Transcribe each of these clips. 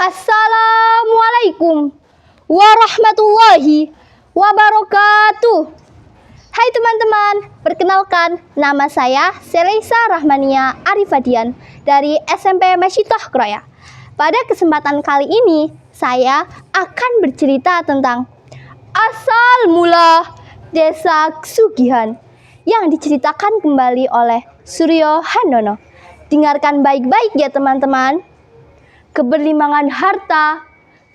Assalamualaikum warahmatullahi wabarakatuh. Hai teman-teman, perkenalkan nama saya Seleisa Rahmania Arifadian dari SMP Masyitoh Kroya. Pada kesempatan kali ini saya akan bercerita tentang asal mula Desa Sugihan yang diceritakan kembali oleh Suryo Handono. Dengarkan baik-baik ya teman-teman. Keberlimpaan harta,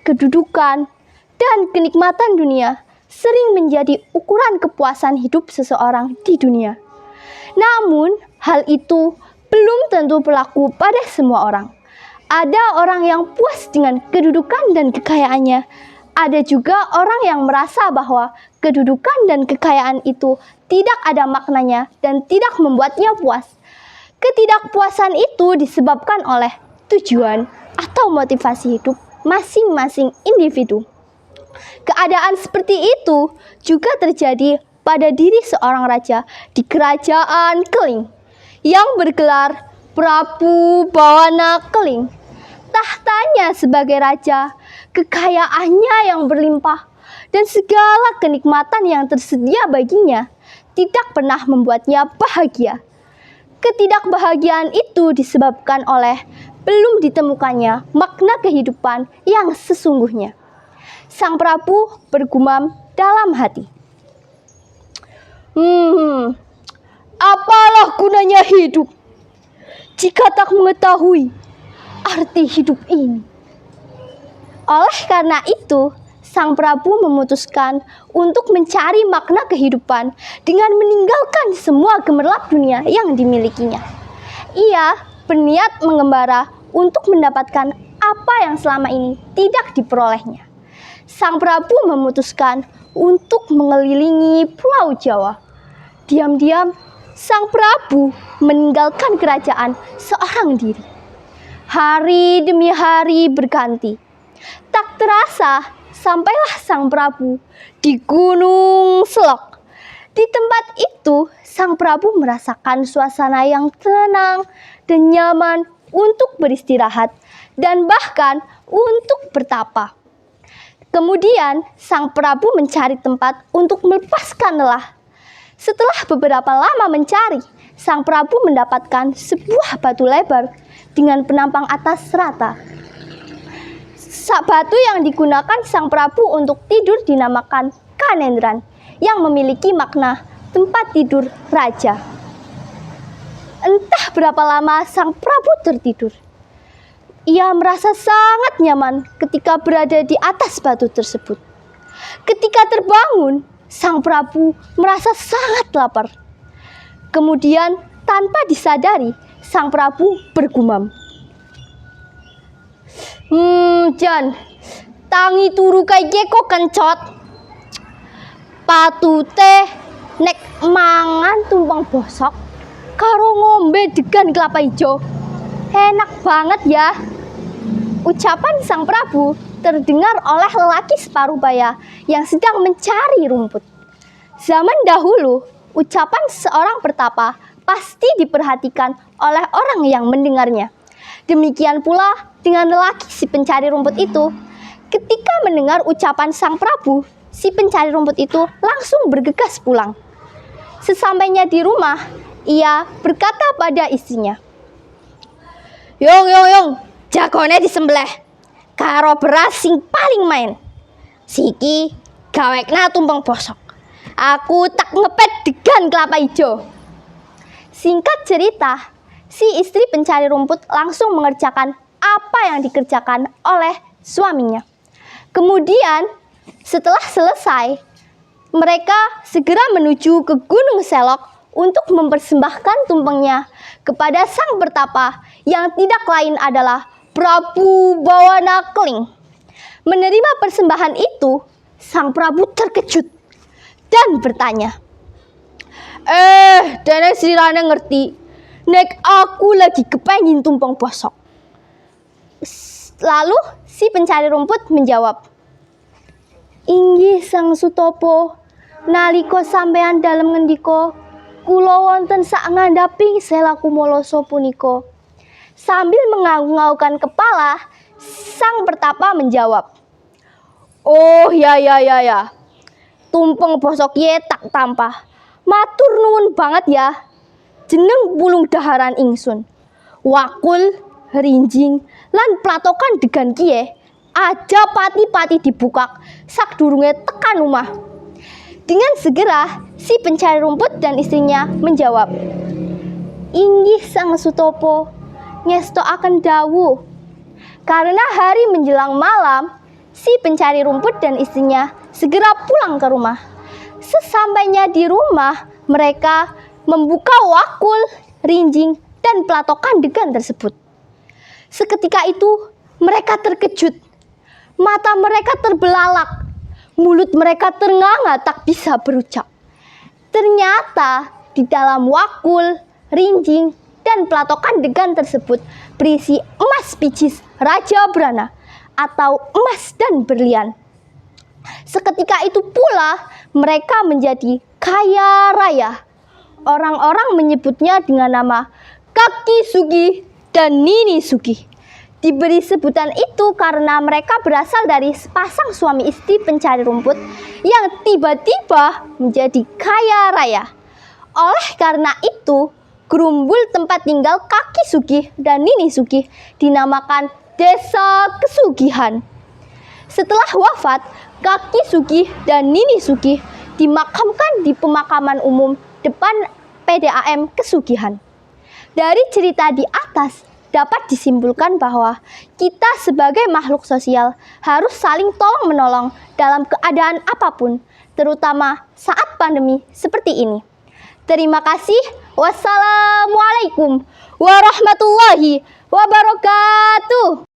kedudukan, dan kenikmatan dunia sering menjadi ukuran kepuasan hidup seseorang di dunia. Namun, hal itu belum tentu berlaku pada semua orang. Ada orang yang puas dengan kedudukan dan kekayaannya. Ada juga orang yang merasa bahwa kedudukan dan kekayaan itu tidak ada maknanya dan tidak membuatnya puas. Ketidakpuasan itu disebabkan oleh tujuan atau motivasi hidup masing-masing individu. Keadaan seperti itu juga terjadi pada diri seorang raja di kerajaan Keling yang bergelar Prabu Bawana Keling. Tahtanya sebagai raja, kekayaannya yang berlimpah, dan segala kenikmatan yang tersedia baginya tidak pernah membuatnya bahagia. Ketidakbahagiaan itu disebabkan oleh belum ditemukannya makna kehidupan yang sesungguhnya. Sang Prabu bergumam dalam hati. Apalah gunanya hidup jika tak mengetahui arti hidup ini. Oleh karena itu, Sang Prabu memutuskan untuk mencari makna kehidupan dengan meninggalkan semua gemerlap dunia yang dimilikinya. Ia berniat mengembara untuk mendapatkan apa yang selama ini tidak diperolehnya. Sang Prabu memutuskan untuk mengelilingi Pulau Jawa. Diam-diam, Sang Prabu meninggalkan kerajaan seorang diri. Hari demi hari berganti. Tak terasa, sampailah Sang Prabu di Gunung Selok. Di tempat itu, Sang Prabu merasakan suasana yang tenang dan nyaman untuk beristirahat dan bahkan untuk bertapa. Kemudian, Sang Prabu mencari tempat untuk melepaskan lelah. Setelah beberapa lama mencari, Sang Prabu mendapatkan sebuah batu lebar dengan penampang atas rata. Batu yang digunakan Sang Prabu untuk tidur dinamakan Kanendran, yang memiliki makna tempat tidur raja. Entah berapa lama Sang Prabu tertidur. Ia merasa sangat nyaman ketika berada di atas batu tersebut. Ketika terbangun, Sang Prabu merasa sangat lapar. Kemudian, tanpa disadari, Sang Prabu bergumam. Jan, tangi turu kayak kok kencot. Patute nek mangan tumpeng bosok karo ngombe degan kelapa ijo. Enak banget ya. Ucapan Sang Prabu terdengar oleh lelaki separuh baya yang sedang mencari rumput. Zaman dahulu, ucapan seorang pertapa pasti diperhatikan oleh orang yang mendengarnya. Demikian pula dengan lelaki si pencari rumput itu. Ketika mendengar ucapan Sang Prabu, si pencari rumput itu langsung bergegas pulang. Sesampainya di rumah, ia berkata pada istrinya, Yung, jagone disembelih karo beras sing paling main. Siki gawekna tumpeng bosok. Aku tak ngepet degan kelapa ijo. Singkat cerita, si istri pencari rumput langsung mengerjakan apa yang dikerjakan oleh suaminya. Kemudian, setelah selesai, mereka segera menuju ke Gunung Selok untuk mempersembahkan tumpengnya kepada sang pertapa yang tidak lain adalah Prabu Bawana Keling. Menerima persembahan itu, Sang Prabu terkejut dan bertanya, dene sirane ngerti, nek aku lagi kepengin tumpeng bosok. Lalu si pencari rumput menjawab, Inggih Sang Sutopo, nalika sampean dalem ngendika, kula wonten sak ngandhaping sela kumala punika. Sambil mengangguk-anggukkan kepala, Sang pertapa menjawab, "Oh ya. Tumpeng bosok ye tak tampah. Matur nuwun banget ya. Jeneng pulung daharan ingsun. Wakul, rinjing, lan platokan degan kie aja pati-pati dibukak sakdurunge tekan rumah." Dengan segera si pencari rumput dan istrinya menjawab, "Inggih Sang Sutopo, ngestoaken dawuh." Karena hari menjelang malam, si pencari rumput dan istrinya segera pulang ke rumah. Sesampainya di rumah, mereka membuka wakul, rinjing, dan platokan degan tersebut. Seketika itu, mereka terkejut. Mata mereka terbelalak, mulut mereka ternganga tak bisa berucap. Ternyata di dalam wakul, rinjing, dan platokan degan tersebut berisi emas picis Raja Brana atau emas dan berlian. Seketika itu pula mereka menjadi kaya raya. Orang-orang menyebutnya dengan nama Kaki Sugih dan Nini Sugih. Diberi sebutan itu karena mereka berasal dari sepasang suami istri pencari rumput yang tiba-tiba menjadi kaya raya. Oleh karena itu, gerumbul tempat tinggal Kaki Sugih dan Nini Sugih dinamakan Desa Kesugihan. Setelah wafat, Kaki Sugih dan Nini Sugih dimakamkan di pemakaman umum depan PDAM Kesugihan. Dari cerita di atas dapat disimpulkan bahwa kita sebagai makhluk sosial harus saling tolong-menolong dalam keadaan apapun, terutama saat pandemi seperti ini. Terima kasih. Wassalamualaikum warahmatullahi wabarakatuh.